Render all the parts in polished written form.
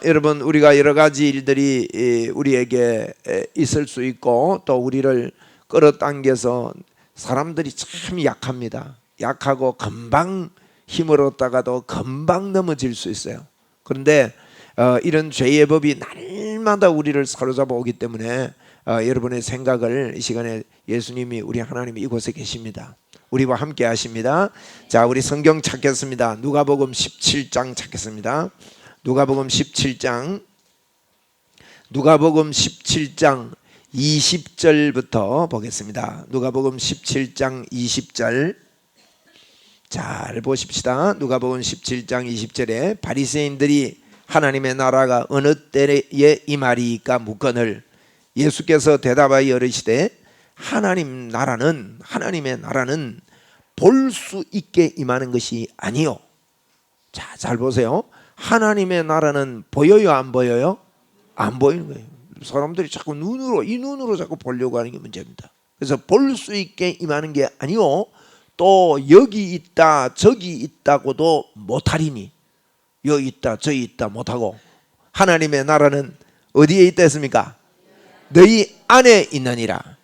여러분, 우리가 여러 가지 일들이 우리에게 있을 수 있고 또 우리를 끌어당겨서 사람들이 참 약합니다. 약하고 금방 힘을 얻다가도 금방 넘어질 수 있어요. 그런데 이런 죄의 법이 날마다 우리를 사로잡아 오기 때문에 여러분의 생각을 이 시간에 예수님이, 우리 하나님이 이곳에 계십니다. 우리와 함께 하십니다. 자, 우리 성경 찾겠습니다. 누가복음 17장 찾겠습니다. 누가복음 17장 20절부터 보겠습니다. 누가복음 17장 20절 잘 보십시다. 누가복음 17장 20절에 바리새인들이 하나님의 나라가 어느 때에 임하리이까 묻거늘 예수께서 대답하여 이르시되 하나님의 나라는 볼 수 있게 임하는 것이 아니요. 자, 잘 보세요. 하나님의 나라는 보여요, 안 보여요? 안 보이는 거예요. 사람들이 자꾸 이 눈으로 자꾸 보려고 하는 게 문제입니다. 그래서 볼 수 있게 임하는 게 아니요, 또 여기 있다 저기 있다고도 못하리니, 여기 있다 저기 있다 못하고, 하나님의 나라는 어디에 있다 했습니까? 너희 안에 있느니라.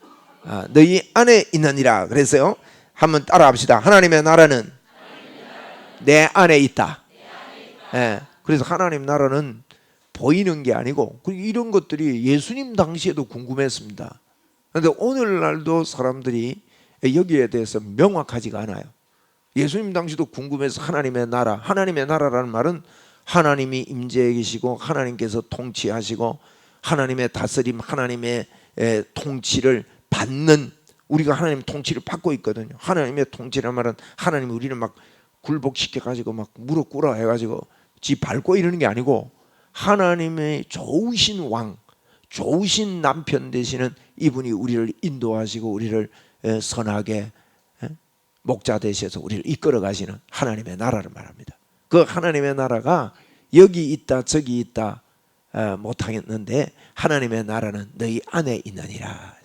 너희 안에 있느니라. 그래서요, 한번 따라 합시다. 하나님의 나라는 내 안에 있다. 예, 그래서 하나님 나라는 보이는 게 아니고, 이런 것들이 예수님 당시에도 궁금했습니다. 그런데 오늘날도 사람들이 여기에 대해서 명확하지가 않아요. 예수님 당시도 궁금해서 하나님의 나라라는 말은 하나님이 임재해 계시고 하나님께서 통치하시고 하나님의 다스림, 하나님의 통치를 받는, 우리가 하나님 통치를 받고 있거든요. 하나님의 통치란 말은 하나님이 우리를 막 굴복시켜 가지고 막 무릎 꿇어 해가지고 지 밟고 이러는 게 아니고, 하나님의 좋으신 왕, 좋으신 남편 되시는 이분이 우리를 인도하시고 우리를 선하게 목자 되셔서 우리를 이끌어 가시는 하나님의 나라를 말합니다. 그 하나님의 나라가 여기 있다 저기 있다 못하겠는데, 하나님의 나라는 너희 안에 있느니라.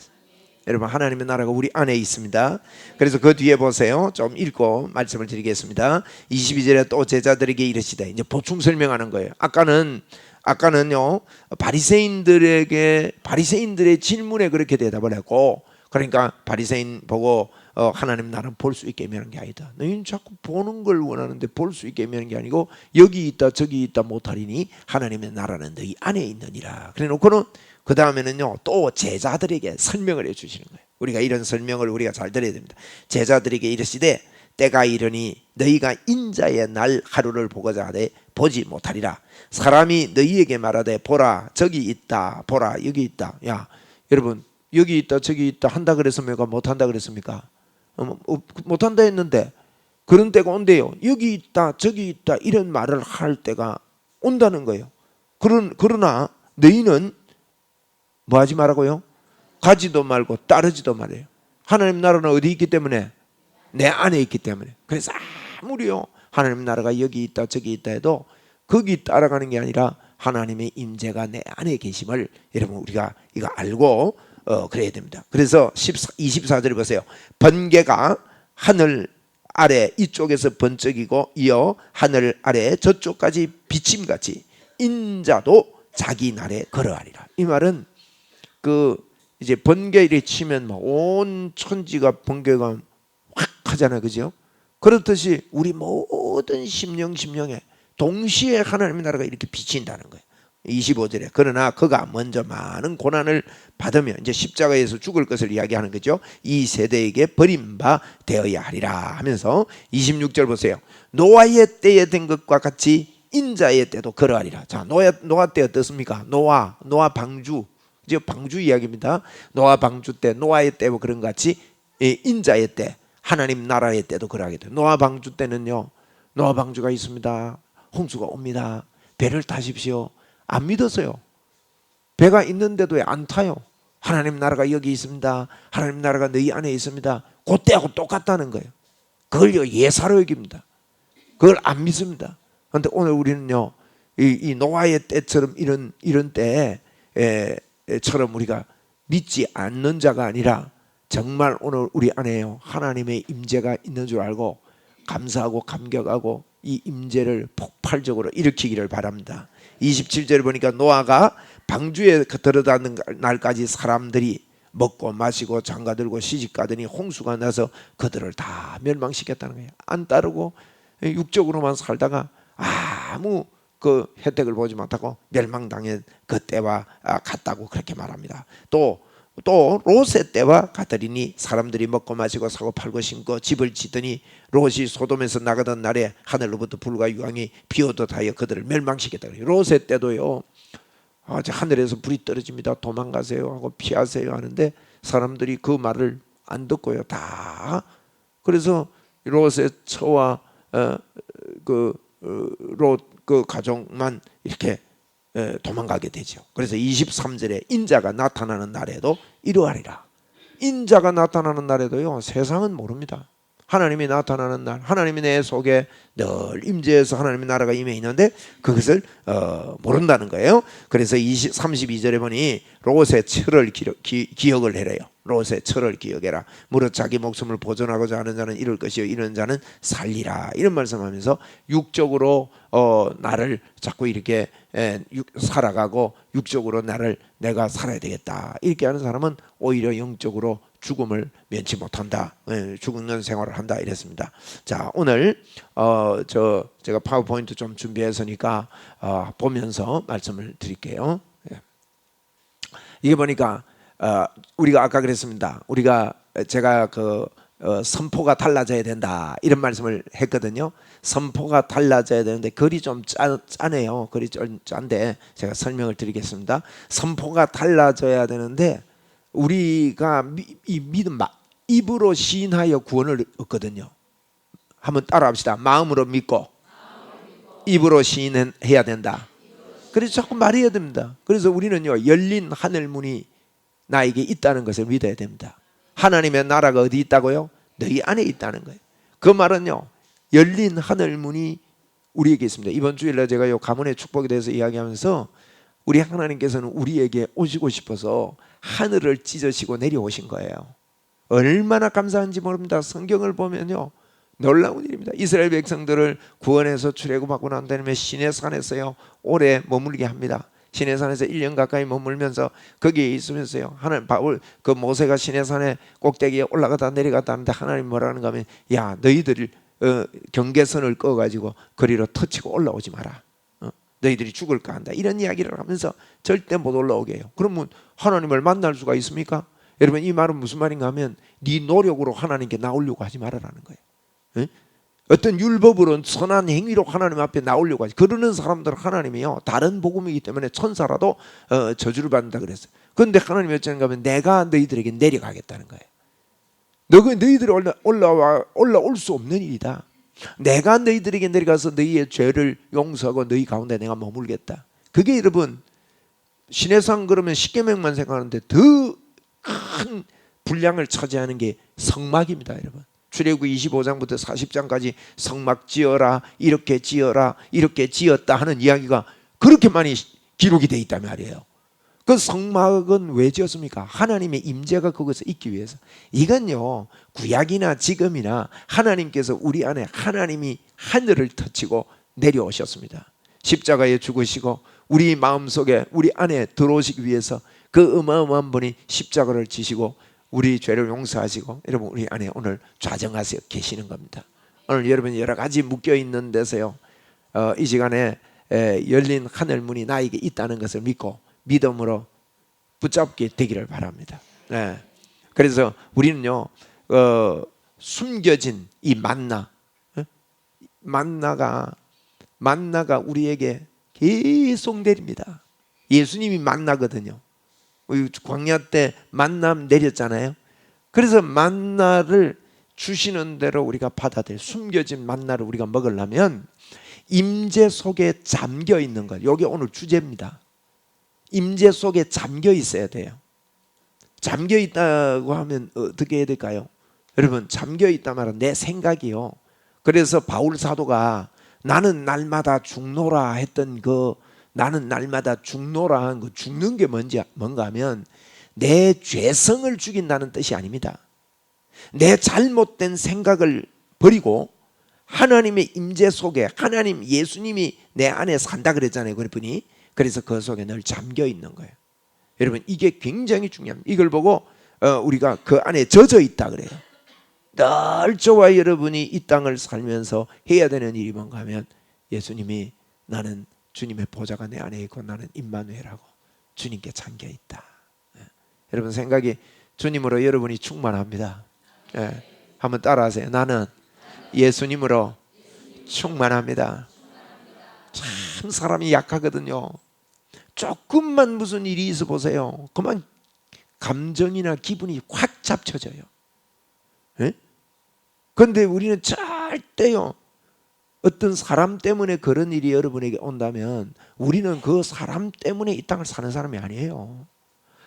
여러분, 하나님의 나라가 우리 안에 있습니다. 그래서 그 뒤에 보세요. 좀 읽고 말씀을 드리겠습니다. 22절에 또 제자들에게 이르시되, 이제 보충 설명하는 거예요. 아까는요 바리새인들의 질문에 그렇게 대답을 했고, 그러니까 바리새인 보고 하나님 나라는 볼 수 있게 임하는 게 아니다. 너희는 자꾸 보는 걸 원하는데 볼 수 있게 임하는 게 아니고, 여기 있다 저기 있다 못하리니 하나님의 나라는 너희 안에 있느니라. 그래 놓고는 그 다음에는요 또 제자들에게 설명을 해 주시는 거예요. 우리가 이런 설명을 우리가 잘 들어야 됩니다. 제자들에게 이르시되 때가 이르니 너희가 인자의 날 하루를 보고자 하되 보지 못하리라. 사람이 너희에게 말하되 보라 저기 있다, 보라 여기 있다. 야, 여러분, 여기 있다 저기 있다 한다 그랬습니까? 못한다 그랬습니까? 못한다 했는데 그런 때가 온대요. 여기 있다 저기 있다 이런 말을 할 때가 온다는 거예요. 그러나 너희는 뭐 하지 말라고요? 가지도 말고 따르지도 말아요. 하나님 나라는 어디 있기 때문에? 내 안에 있기 때문에. 그래서 아무리요 하나님 나라가 여기 있다 저기 있다 해도 거기 따라가는 게 아니라 하나님의 임재가 내 안에 계심을 여러분 우리가 이거 알고 그래야 됩니다. 그래서 24절 보세요. 번개가 하늘 아래 이쪽에서 번쩍이고 이어 하늘 아래 저쪽까지 비침같이 인자도 자기 날에 걸어가리라. 이 말은 이제 번개를 치면 온 천지가 번개가 확 하잖아요, 그죠? 그렇듯이 우리 모든 심령에 동시에 하나님의 나라가 이렇게 비친다는 거예요. 25절에 그러나 그가 먼저 많은 고난을 받으며 이제 십자가에서 죽을 것을 이야기하는 거죠. 이 세대에게 버림바 되어야 하리라 하면서 26절 보세요. 노아의 때에 된 것과 같이 인자의 때도 그러하리라. 자, 노아 때 어떻습니까? 노아 방주, 이제 방주 이야기입니다. 노아 방주 때, 노아의 때와 그런 것 같이 인자의 때, 하나님 나라의 때도 그러하게 돼요. 노아 방주 때는요, 노아 방주가 있습니다. 홍수가 옵니다. 배를 타십시오. 안 믿었어요. 배가 있는데도 안 타요. 하나님 나라가 여기 있습니다. 하나님 나라가 너희 안에 있습니다. 그때하고 똑같다는 거예요. 그걸 예사로 여깁니다. 그걸 안 믿습니다. 그런데 오늘 우리는요, 이 노아의 때처럼 이런 때처럼 우리가 믿지 않는 자가 아니라 정말 오늘 우리 안에요 하나님의 임재가 있는 줄 알고 감사하고 감격하고 이 임재를 폭발적으로 일으키기를 바랍니다. 27절에 보니까 노아가 방주에 들어가는 날까지 사람들이 먹고 마시고 장가들고 시집가더니 홍수가 나서 그들을 다 멸망시켰다는 거예요. 안 따르고 육적으로만 살다가 아무 그 혜택을 보지 못하고 멸망당한 그 때와 같다고 그렇게 말합니다. 또 롯의 때와 같으리니 사람들이 먹고 마시고 사고 팔고 심고 집을 짓더니 롯이 소돔에서 나가던 날에 하늘로부터 불과 유황이 비오듯 하여 그들을 멸망시켰다. 롯의 때도요, 하늘에서 불이 떨어집니다. 도망가세요 하고 피하세요 하는데 사람들이 그 말을 안 듣고요. 그래서 롯의 처와 롯 그 가족만 이렇게 도망가게 되죠. 그래서 23절에 인자가 나타나는 날에도 이러하리라. 인자가 나타나는 날에도요, 세상은 모릅니다. 하나님이 나타나는 날, 하나님이 내 속에 늘 임재해서 하나님의 나라가 임해 있는데 그것을 모른다는 거예요. 그래서 32절에 보니 롯의 철을 기억을 해래요. 롯의 철을 기억해라. 무릇 자기 목숨을 보존하고자 하는 자는 이룰 것이요 이런 자는 살리라. 이런 말씀하면서 육적으로 나를 자꾸 이렇게 살아가고 육적으로 내가 살아야 되겠다 이렇게 하는 사람은 오히려 영적으로 죽음을 면치 못한다. 죽는 생활을 한다 이랬습니다. 자, 오늘 제가 파워포인트 좀 준비했으니까 보면서 말씀을 드릴게요. 이게 보니까 우리가 아까 그랬습니다. 제가 선포가 달라져야 된다 이런 말씀을 했거든요. 선포가 달라져야 되는데 글이 좀 짜네요. 글이 좀 짠데 제가 설명을 드리겠습니다. 선포가 달라져야 되는데 우리가 이 믿음 입으로 시인하여 구원을 얻거든요. 한번 따라합시다. 마음으로 믿고 입으로 시인해야 된다. 그래서 자꾸 말해야 됩니다. 그래서 우리는요, 열린 하늘 문이 나에게 있다는 것을 믿어야 됩니다. 하나님의 나라가 어디 있다고요? 너희 안에 있다는 거예요. 그 말은요, 열린 하늘 문이 우리에게 있습니다. 이번 주일날 제가 요 가문의 축복에 대해서 이야기하면서 우리 하나님께서는 우리에게 오시고 싶어서 하늘을 찢으시고 내려오신 거예요. 얼마나 감사한지 모릅니다. 성경을 보면요, 놀라운 일입니다. 이스라엘 백성들을 구원해서 출애굽하고 난 다음에 시내산에서요 오래 머물게 합니다. 시내산에서 1년 가까이 머물면서 거기에 있으면서요, 하나님 모세가 시내산에 꼭대기에 올라가다 내려갔다 하는데 하나님 뭐라는가 하면, 야, 너희들 경계선을 꺼가지고 거리로 터치고 올라오지 마라. 너희들이 죽을까 한다. 이런 이야기를 하면서 절대 못 올라오게 해요. 그러면 하나님을 만날 수가 있습니까? 여러분, 이 말은 무슨 말인가 하면 네 노력으로 하나님께 나오려고 하지 말아라는 거예요. 어떤 율법으로 선한 행위로 하나님 앞에 나오려고 하지, 그러는 사람들은 하나님이요 다른 복음이기 때문에 천사라도 저주를 받는다 그랬어요. 그런데 하나님이 어쩌는가 하면 내가 너희들에게 내려가겠다는 거예요. 너희들이 올라올 수 없는 일이다. 내가 너희들에게 내려가서 너희의 죄를 용서하고 너희 가운데 내가 머물겠다. 그게 여러분, 시내산 그러면 십계명만 생각하는데 더 큰 분량을 차지하는 게 성막입니다. 여러분, 출애굽 25장부터 40장까지 성막 지어라, 이렇게 지어라, 이렇게 지었다 하는 이야기가 그렇게 많이 기록이 돼 있단 말이에요. 그 성막은 왜 지었습니까? 하나님의 임재가 그것에 있기 위해서. 이건요, 구약이나 지금이나 하나님께서 우리 안에 하나님이 하늘을 터치고 내려오셨습니다. 십자가에 죽으시고 우리 마음속에 우리 안에 들어오시기 위해서 그 어마어마한 분이 십자가를 지시고 우리 죄를 용서하시고 여러분 우리 안에 오늘 좌정하세요 계시는 겁니다. 오늘 여러분 여러 가지 묶여 있는 데서요, 이 시간에 열린 하늘 문이 나에게 있다는 것을 믿고 믿음으로 붙잡게 되기를 바랍니다. 네. 그래서 우리는요, 숨겨진 이 만나가 우리에게 계속 내립니다. 예수님이 만나거든요. 광야 때 만나 내렸잖아요. 그래서 만나를 주시는 대로 우리가 받아들여, 숨겨진 만나를 우리가 먹으려면 임재 속에 잠겨 있는 것, 이게 오늘 주제입니다. 임재 속에 잠겨 있어야 돼요. 잠겨 있다고 하면 어떻게 해야 될까요? 여러분, 잠겨 있다 말은 내 생각이요. 그래서 바울 사도가 나는 날마다 죽노라 했던 나는 날마다 죽노라 한 거, 죽는 게 뭔가 하면 내 죄성을 죽인다는 뜻이 아닙니다. 내 잘못된 생각을 버리고 하나님의 임재 속에 하나님 예수님이 내 안에 산다 그랬잖아요. 그분이. 그래서 그 속에 늘 잠겨 있는 거예요. 여러분 이게 굉장히 중요합니다. 이걸 보고 우리가 그 안에 젖어 있다 그래요. 늘 저와 여러분이 이 땅을 살면서 해야 되는 일이 뭔가 하면 예수님이 나는 주님의 보좌가 내 안에 있고 나는 임마누엘하고 주님께 잠겨 있다. 여러분 생각이 주님으로 여러분이 충만합니다. 한번 따라하세요. 나는 예수님으로 충만합니다. 참 사람이 약하거든요. 조금만 무슨 일이 있어 보세요. 그만 감정이나 기분이 확 잡쳐져요. 그런데 우리는 절대요, 어떤 사람 때문에 그런 일이 여러분에게 온다면 우리는 그 사람 때문에 이 땅을 사는 사람이 아니에요.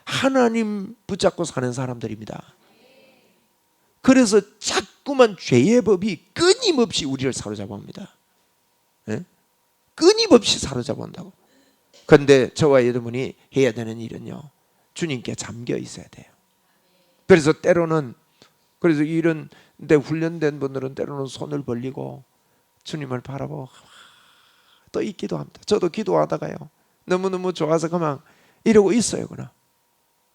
하나님 붙잡고 사는 사람들입니다. 그래서 자꾸만 죄의 법이 끊임없이 우리를 사로잡아옵니다. 끊임없이 사로잡아온다고. 그런데 저와 여러분이 해야 되는 일은요, 주님께 잠겨 있어야 돼요. 그래서 때로는, 그래서 이런 데 훈련된 분들은 때로는 손을 벌리고 주님을 바라보고 또 있기도 합니다. 저도 기도하다가요, 너무너무 좋아서 그만 이러고 있어요. 그냥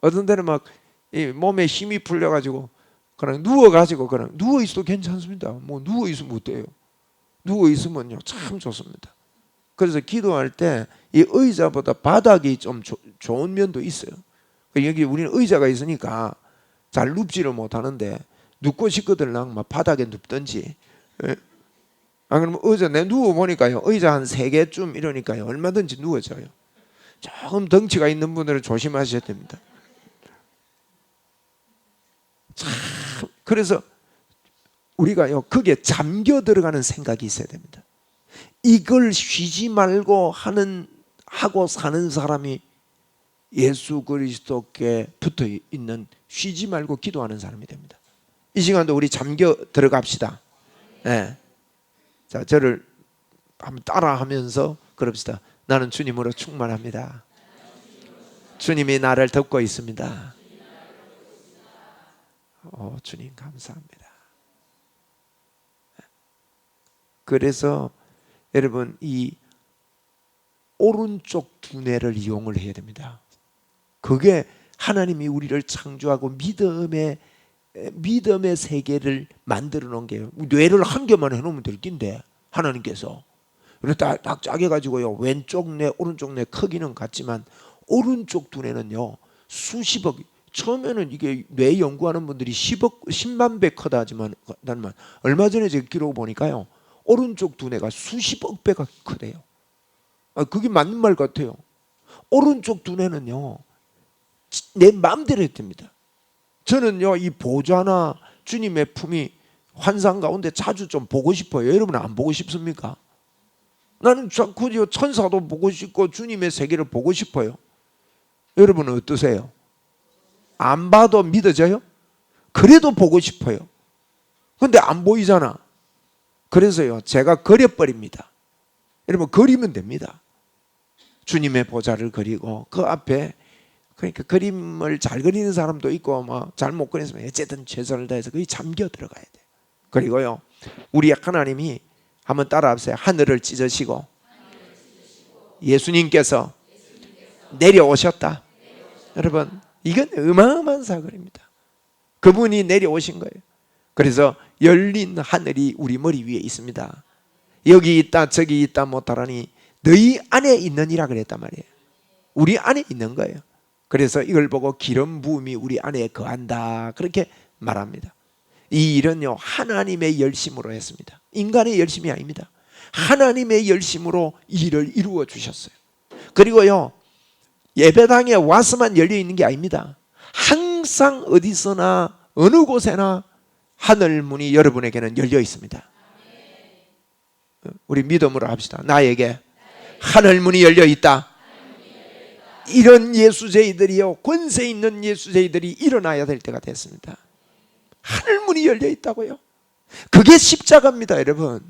어떤 때는 막 이 몸에 힘이 풀려가지고 그냥 누워가지고 그냥 누워 있어도 괜찮습니다. 뭐 누워 있으면 어때요? 누워 있으면요 참 좋습니다. 그래서 기도할 때 이 의자보다 바닥이 좀 좋은 면도 있어요. 여기 우리는 의자가 있으니까 잘 눕지를 못하는데 눕고 싶거들랑 막 바닥에 눕든지. 그러면 의자 내 누워 보니까요, 의자 한 3개쯤 이러니까요 얼마든지 누워져요. 조금 덩치가 있는 분들은 조심하셔야 됩니다. 참 그래서 우리가요 거기에 잠겨 들어가는 생각이 있어야 됩니다. 이걸 쉬지 말고 하고 사는 사람이 예수 그리스도께 붙어 있는, 쉬지 말고 기도하는 사람이 됩니다. 이 시간도 우리 잠겨 들어갑시다. 자, 저를 한번 따라하면서 그럽시다. 나는 주님으로 충만합니다. 주님이 나를 덮고 있습니다. 주님 감사합니다. 그래서 여러분 이 오른쪽 두뇌를 이용을 해야 됩니다. 그게 하나님이 우리를 창조하고 믿음의 세계를 만들어 놓은 게요. 뇌를 한 개만 해놓으면 될 낀데 하나님께서 딱 짜게 가지고요, 왼쪽 뇌 오른쪽 뇌 크기는 같지만 오른쪽 두뇌는요 수십억, 처음에는 이게 뇌 연구하는 분들이 10만 배 크다 하지만 얼마 전에 제가 기록 보니까요 오른쪽 두뇌가 수십억 배가 크대요. 그게 맞는 말 같아요. 오른쪽 두뇌는요 내 마음대로 됩니다. 저는요 이 보좌나 주님의 품이 환상 가운데 자주 좀 보고 싶어요. 여러분은 안 보고 싶습니까? 나는 자꾸 천사도 보고 싶고 주님의 세계를 보고 싶어요. 여러분은 어떠세요? 안 봐도 믿어져요? 그래도 보고 싶어요. 근데 안 보이잖아. 그래서요 제가 그려버립니다. 여러분 그리면 됩니다. 주님의 보좌를 그리고 그 앞에, 그러니까 그림을 잘 그리는 사람도 있고 뭐 잘 못 그리면 어쨌든 최선을 다해서 거기 잠겨 들어가야 돼요. 그리고요 우리 하나님이 한번 따라하세요. 하늘을 찢으시고 예수님께서 내려오셨다. 여러분 이건 어마어마한 사건입니다. 그분이 내려오신 거예요. 그래서 열린 하늘이 우리 머리 위에 있습니다. 여기 있다 저기 있다 못하라니 너희 안에 있느니라 그랬단 말이에요. 우리 안에 있는 거예요. 그래서 이걸 보고 기름 부음이 우리 안에 거한다 그렇게 말합니다. 이 일은요 하나님의 열심으로 했습니다. 인간의 열심이 아닙니다. 하나님의 열심으로 이 일을 이루어 주셨어요. 그리고요 예배당에 와서만 열려 있는 게 아닙니다. 항상 어디서나 어느 곳에나 하늘 문이 여러분에게는 열려 있습니다. 우리 믿음으로 합시다. 나에게 하늘 문이 열려 있다. 이런 예수제이들이요 권세 있는 예수제이들이 일어나야 될 때가 됐습니다. 하늘 문이 열려 있다고요. 그게 십자가입니다. 여러분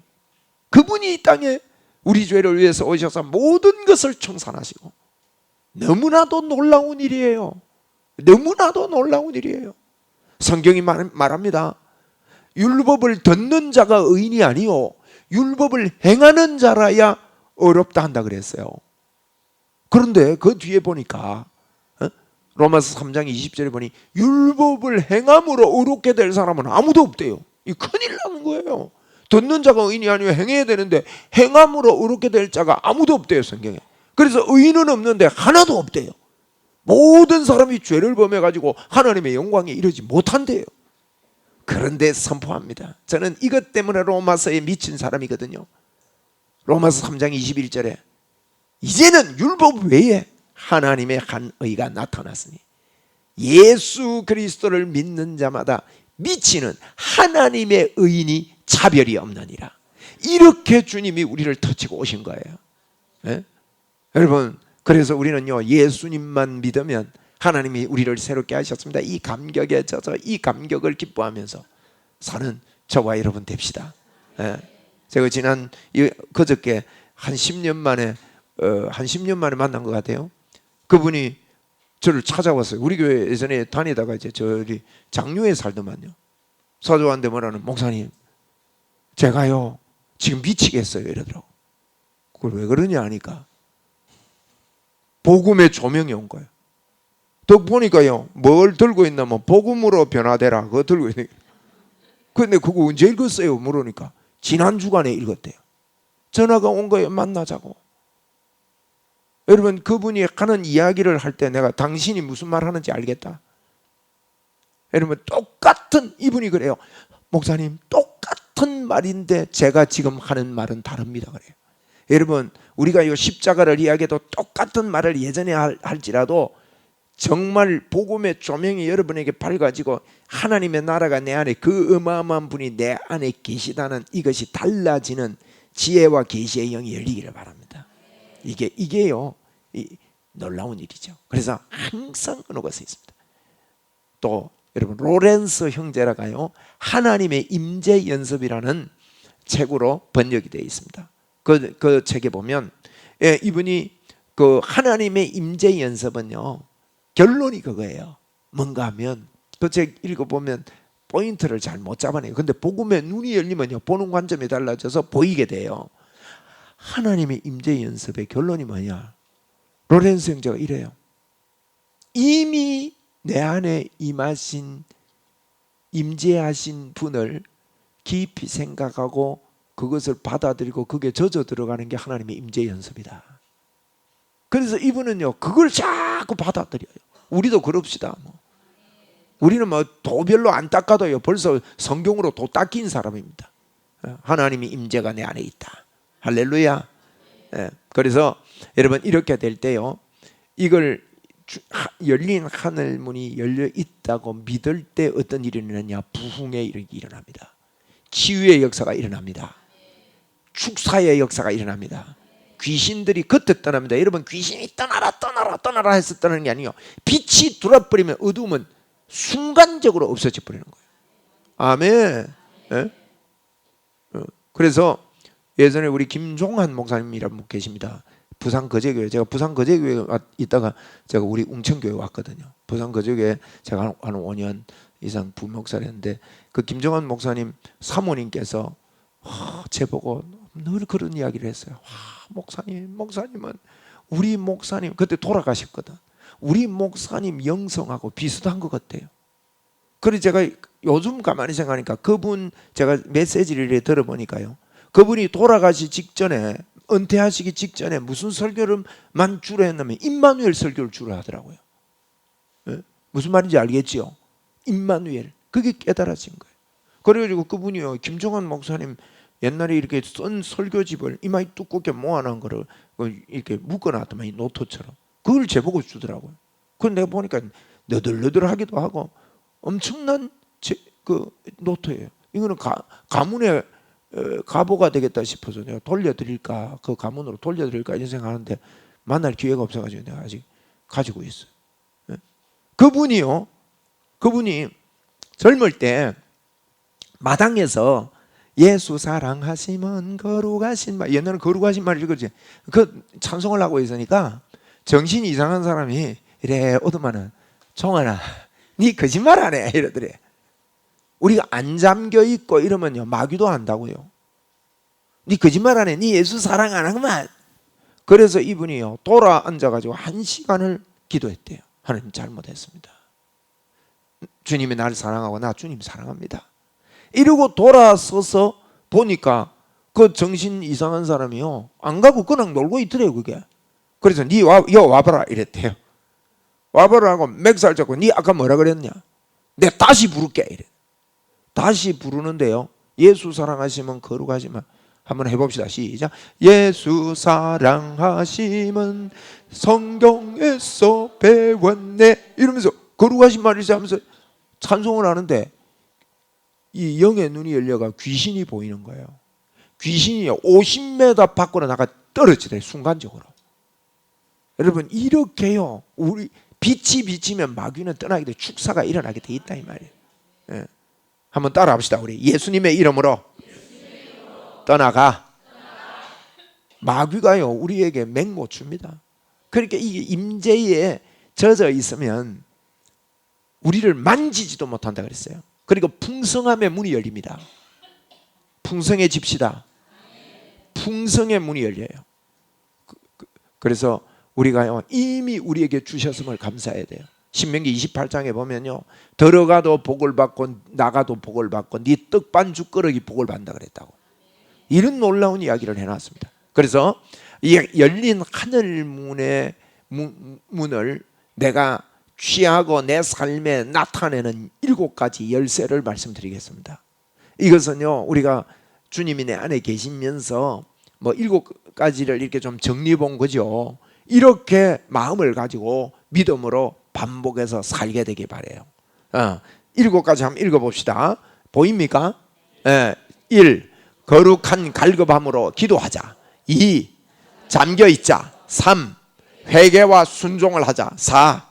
그분이 이 땅에 우리 죄를 위해서 오셔서 모든 것을 청산하시고, 너무나도 놀라운 일이에요. 너무나도 놀라운 일이에요. 성경이 말합니다. 율법을 듣는 자가 의인이 아니요 율법을 행하는 자라야 어렵다 한다 그랬어요. 그런데 그 뒤에 보니까 로마서 3장 20절에 보니 율법을 행함으로 의롭게 될 사람은 아무도 없대요. 이 큰일 나는 거예요. 듣는 자가 의인이 아니면 행해야 되는데 행함으로 의롭게 될 자가 아무도 없대요, 성경에. 그래서 의인은 없는데 하나도 없대요. 모든 사람이 죄를 범해가지고 하나님의 영광에 이르지 못한대요. 그런데 선포합니다. 저는 이것 때문에 로마서에 미친 사람이거든요. 로마서 3장 21절에 이제는 율법 외에 하나님의 한 의가 나타났으니 예수 그리스도를 믿는 자마다 미치는 하나님의 의인이 차별이 없느니라. 이렇게 주님이 우리를 터치고 오신 거예요. 네? 여러분, 그래서 우리는요, 예수님만 믿으면 하나님이 우리를 새롭게 하셨습니다. 이 감격에 젖어 이 감격을 기뻐하면서 사는 저와 여러분 됩시다. 네? 제가 그저께 한 10년 만에 만난 것 같아요. 그분이 저를 찾아왔어요. 우리 교회 예전에 다니다가 이제 저리 장류에 살더만요. 사도한테 뭐라는, 목사님 제가요 지금 미치겠어요 이러더라고. 그걸 왜 그러냐 하니까 복음의 조명이 온 거예요. 또 보니까요, 뭘 들고 있냐면 복음으로 변화되라 그거 들고 있는. 근데 그거 언제 읽었어요 물으니까 지난 주간에 읽었대요. 전화가 온 거예요. 만나자고. 여러분, 그분이 하는 이야기를 할 때 내가 당신이 무슨 말 하는지 알겠다. 여러분, 똑같은, 이분이 그래요. 목사님 똑같은 말인데 제가 지금 하는 말은 다릅니다 그래요. 여러분, 우리가 이 십자가를 이야기해도 똑같은 말을 예전에 할지라도 정말 복음의 조명이 여러분에게 밝아지고 하나님의 나라가 내 안에, 그 어마어마한 분이 내 안에 계시다는 이것이 달라지는 지혜와 계시의 영이 열리기를 바랍니다. 이게요, 놀라운 일이죠. 그래서 항상 어느 곳에 있습니다. 또 여러분, 로렌스 형제라가요, 하나님의 임재 연습이라는 책으로 번역이 되어 있습니다. 그 책에 보면 이분이 그 하나님의 임재 연습은요, 결론이 그거예요. 뭔가 하면 그 책 읽어보면 포인트를 잘 못 잡아내요. 근데 복음의 눈이 열리면요, 보는 관점이 달라져서 보이게 돼요. 하나님의 임재 연습의 결론이 뭐냐? 로렌스 형제가 이래요. 이미 내 안에 임재하신 분을 깊이 생각하고 그것을 받아들이고 그게 젖어 들어가는 게 하나님의 임재 연습이다. 그래서 이분은요, 그걸 자꾸 받아들여요. 우리도 그럽시다. 우리는 도별로 안 닦아도요, 벌써 성경으로 도 닦인 사람입니다. 하나님의 임재가 내 안에 있다. 할렐루야. 그래서 여러분, 이렇게 될 때요, 이걸 열린 하늘 문이 열려 있다고 믿을 때 어떤 일이 일어나냐? 부흥의 일이 일어납니다. 치유의 역사가 일어납니다. 축사의 역사가 일어납니다. 귀신들이 겉에 떠납니다. 여러분, 귀신이 떠나라 해서 떠나는 게 아니에요. 빛이 들어버리면 어두움은 순간적으로 없어져 버리는 거예요. 아멘. 그래서 예전에 우리 김종한 목사님이라는 분 계십니다. 부산 거제교회. 제가 부산 거제교회에 있다가 제가 우리 웅천교회 왔거든요. 부산 거제교회 제가 한 5년 이상 부목사를 했는데, 그 김종한 목사님 사모님께서 제보고 늘 그런 이야기를 했어요. 목사님은 우리 목사님 그때 돌아가셨거든. 우리 목사님 영성하고 비슷한 것 같아요. 그래서 제가 요즘 가만히 생각하니까 그분 제가 메시지를 들어보니까요, 그분이 돌아가시 직전에, 은퇴하시기 직전에 무슨 설교를만 주로 했냐면 임마누엘 설교를 주로 하더라고요. 무슨 말인지 알겠지요? 임마누엘. 그게 깨달아진 거예요. 그래가지고 그분이요, 김종환 목사님 옛날에 이렇게 쓴 설교집을 이마이 두껍게 모아놓은 거를 이렇게 묶어놨더만, 이 노트처럼. 그걸 제보고 주더라고요. 그걸 내가 보니까 너덜너덜하기도 하고 엄청난 그 노트예요. 이거는 가문의 가보가 되겠다 싶어서 내가 돌려드릴까, 그 가문으로 돌려드릴까 이런 생각하는데 만날 기회가 없어가지고 내가 아직 가지고 있어요. 그분이 젊을 때 마당에서 예수 사랑하시면 거룩하신 말, 옛날에 거룩하신 말 읽었지. 그 찬송을 하고 있으니까 정신이 이상한 사람이 이래 오더만은, 종아나 니 거짓말하네 이러더래. 우리가 안 잠겨 있고 이러면요, 마귀도 안다고요. 네 거짓말 안 해. 네 예수 사랑 안 하구만. 그래서 이분이요 돌아 앉아가지고 1시간을 기도했대요. 하나님 잘못했습니다. 주님이 나를 사랑하고 나 주님 사랑합니다. 이러고 돌아서서 보니까 그 정신 이상한 사람이요 안 가고 그냥 놀고 있더래요. 그게. 그래서 니 와봐라 이랬대요. 와봐라 하고 맥살 잡고 니 아까 뭐라 그랬냐? 내가 다시 부를게 이래. 다시 부르는데요 예수 사랑하시면 거룩하시면 한번 해봅시다. 시작. 예수 사랑하시면 성경에서 배웠네 이러면서 거룩하신 말이지 하면서 찬송을 하는데 이 영의 눈이 열려가 귀신이 보이는 거예요. 귀신이 50m 밖으로 나가 떨어지더래 순간적으로. 여러분 이렇게요 우리 빛이 비치면 마귀는 떠나게 돼 축사가 일어나게 돼 있다 이 말이에요. 예. 한번 따라 합시다. 우리 예수님의 이름으로 떠나가. 마귀가요 우리에게 맹못 줍니다. 그러니까 이게 임재에 젖어 있으면 우리를 만지지도 못한다 그랬어요. 그리고 풍성함의 문이 열립니다. 풍성해집시다. 풍성의 문이 열려요. 그래서 우리가요 이미 우리에게 주셨음을 감사해야 돼요. 신명기 28장에 보면요 들어가도 복을 받고 나가도 복을 받고 네 떡반죽거러기 복을 받는다 그랬다고. 이런 놀라운 이야기를 해놨습니다. 그래서 이 열린 하늘 문의 문을 내가 취하고 내 삶에 나타내는 7가지 열쇠를 말씀드리겠습니다. 이것은요 우리가 주님이 내 안에 계시면서 뭐 7가지를 이렇게 좀 정리해 본 거죠. 이렇게 마음을 가지고 믿음으로 반복해서 살게 되길 바래요. 7가지 한번 읽어봅시다. 보입니까? 1. 거룩한 갈급함으로 기도하자. 2. 잠겨있자. 3. 회개와 순종을 하자. 4.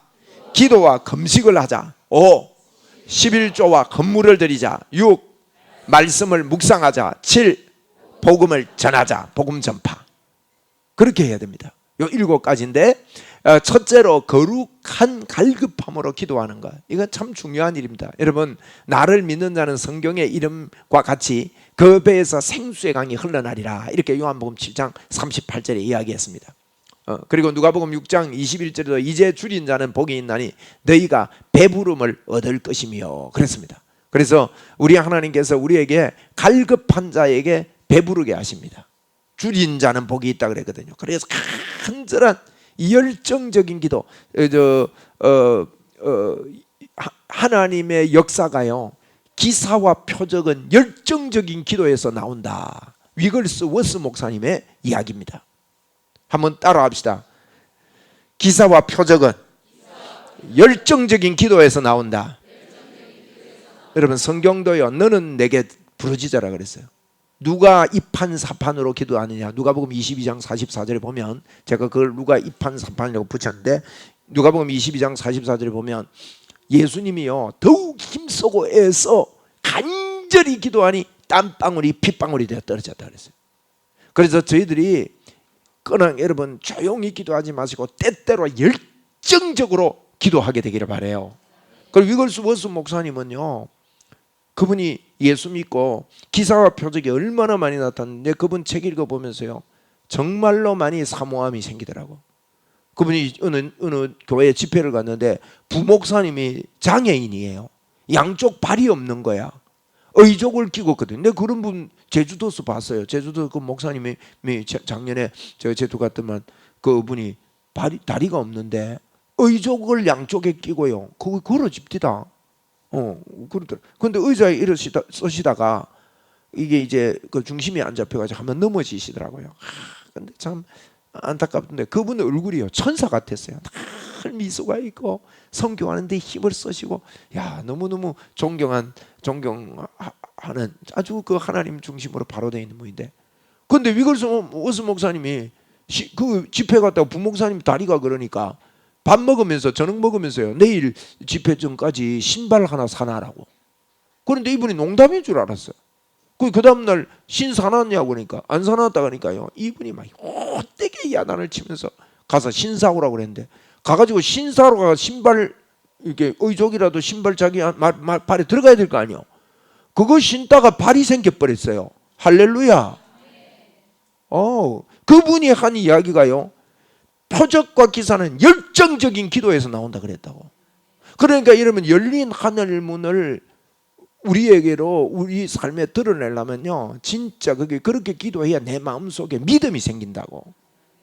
기도와 금식을 하자. 5. 11조와 건물을 드리자. 6. 말씀을 묵상하자. 7. 복음을 전하자. 복음 전파. 그렇게 해야 됩니다. 요 7가지인데 첫째로 거룩한 갈급함으로 기도하는 것. 이건 참 중요한 일입니다. 여러분 나를 믿는 자는 성경의 이름과 같이 그 배에서 생수의 강이 흘러나리라 이렇게 요한복음 7장 38절에 이야기했습니다. 그리고 누가복음 6장 21절에도 이제 줄인 자는 복이 있나니 너희가 배부름을 얻을 것이며 그랬습니다. 그래서 우리 하나님께서 우리에게 갈급한 자에게 배부르게 하십니다. 줄인 자는 복이 있다 그랬거든요. 그래서 간절한 열정적인 기도, 하나님의 역사가요 기사와 표적은 열정적인 기도에서 나온다. 위글스 워스 목사님의 이야기입니다. 한번 따라 합시다. 기사와 표적은 열정적인 기도에서 나온다. 여러분 성경도요 너는 내게 부르짖어라 그랬어요. 누가 이판사판으로 기도하느냐. 누가복음 22장 44절에 보면 제가 그걸 누가 이판사판이라고 붙였는데 누가복음 22장 44절에 보면 예수님이요 더욱 힘쓰고 애써 간절히 기도하니 땀방울이 핏방울이 되어 떨어졌다 그랬어요. 그래서 저희들이 그냥 여러분 조용히 기도하지 마시고 때때로 열정적으로 기도하게 되기를 바라요. 그리고 위글스 워스 목사님은요 그분이 예수 믿고 기사와 표적이 얼마나 많이 나타났는데 그분 책 읽어보면서요 정말로 많이 사모함이 생기더라고. 그분이 어느 교회 집회를 갔는데 부목사님이 장애인이에요. 양쪽 발이 없는 거야. 의족을 끼고 있거든요. 근데 그런 분 제주도에서 봤어요. 제주도 그 목사님이 작년에 제가 제주 갔더만 그분이 다리가 없는데 의족을 양쪽에 끼고요 그거 걸어집디다. 그러더라. 근데 의자에 쓰시다가 이게 이제 그 중심이 안 잡혀가지고 한번 넘어지시더라고요. 근데 참 안타깝던데 그분의 얼굴이요 천사 같았어요. 늘 미소가 있고 성교하는데 힘을 쓰시고 야 너무너무 존경하는 아주 그 하나님 중심으로 바로 되어 있는 분인데 근데 위글스 워스 목사님이 그 집회 갔다가 부목사님 다리가 그러니까 밥 먹으면서 저녁 먹으면서요 내일 집회 전까지 신발 하나 사놔라고. 그런데 이분이 농담인 줄 알았어요. 그 다음날 신 사놨냐고 그러니까 안 사놨다 그러니까요 이분이 막 헛되게 야단을 치면서 가서 신 사오라고 그랬는데 가가지고 신 사러 가서 신발 이렇게 의족이라도 신발 자기 발에 들어가야 될 거 아니에요. 그거 신다가 발이 생겨버렸어요. 할렐루야. 그분이 한 이야기가요, 표적과 기사는 열정적인 기도에서 나온다 그랬다고. 그러니까 여러분, 열린 하늘 문을 우리에게로 우리 삶에 드러내려면요, 진짜 그렇게 기도해야 내 마음속에 믿음이 생긴다고.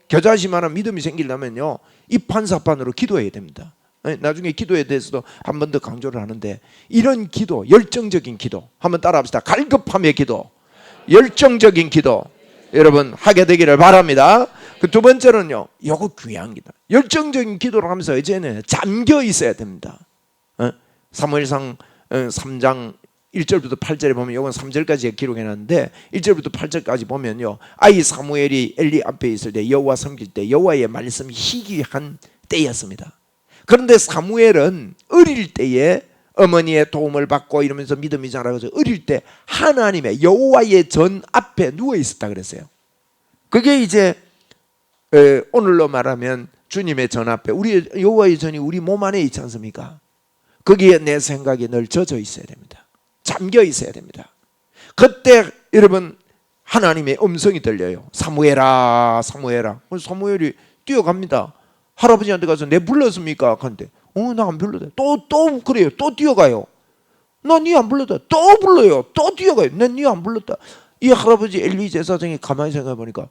겨자씨만한 믿음이 생기려면요, 입판사판으로 기도해야 됩니다. 나중에 기도에 대해서도 한 번 더 강조를 하는데, 이런 기도, 열정적인 기도 한번 따라합시다. 갈급함의 기도, 열정적인 기도 여러분 하게 되기를 바랍니다. 그 두 번째는요, 요거 귀한 기도. 열정적인 기도를 하면서 이제는 잠겨 있어야 됩니다. 사무엘상 3장 1절부터 8절에 보면, 이건 3절까지 기록해 놨는데 1절부터 8절까지 보면요, 아이 사무엘이 엘리 앞에 있을 때 여호와 섬길 때 여호와의 말씀이 희귀한 때였습니다. 그런데 사무엘은 어릴 때에 어머니의 도움을 받고 이러면서 믿음이 자라서 어릴 때 하나님의 여호와의 전 앞에 누워 있었다 그랬어요. 그게 이제 오늘로 말하면 주님의 전 앞에, 우리 여호와의 전이 우리 몸 안에 있지 않습니까? 거기에 내 생각이 늘 젖어 있어야 됩니다. 잠겨 있어야 됩니다. 그때 여러분 하나님의 음성이 들려요. 사무엘아, 사무엘아. 사무엘이 뛰어갑니다. 할아버지한테 가서 내 불렀습니까? 그런데 나 안 불렀다. 또 그래요. 또 뛰어가요. 나 니 안 불렀다. 또 불러요. 또 뛰어가요. 난 니 안 불렀다. 이 할아버지 엘리 제사장이 가만히 생각해 보니까,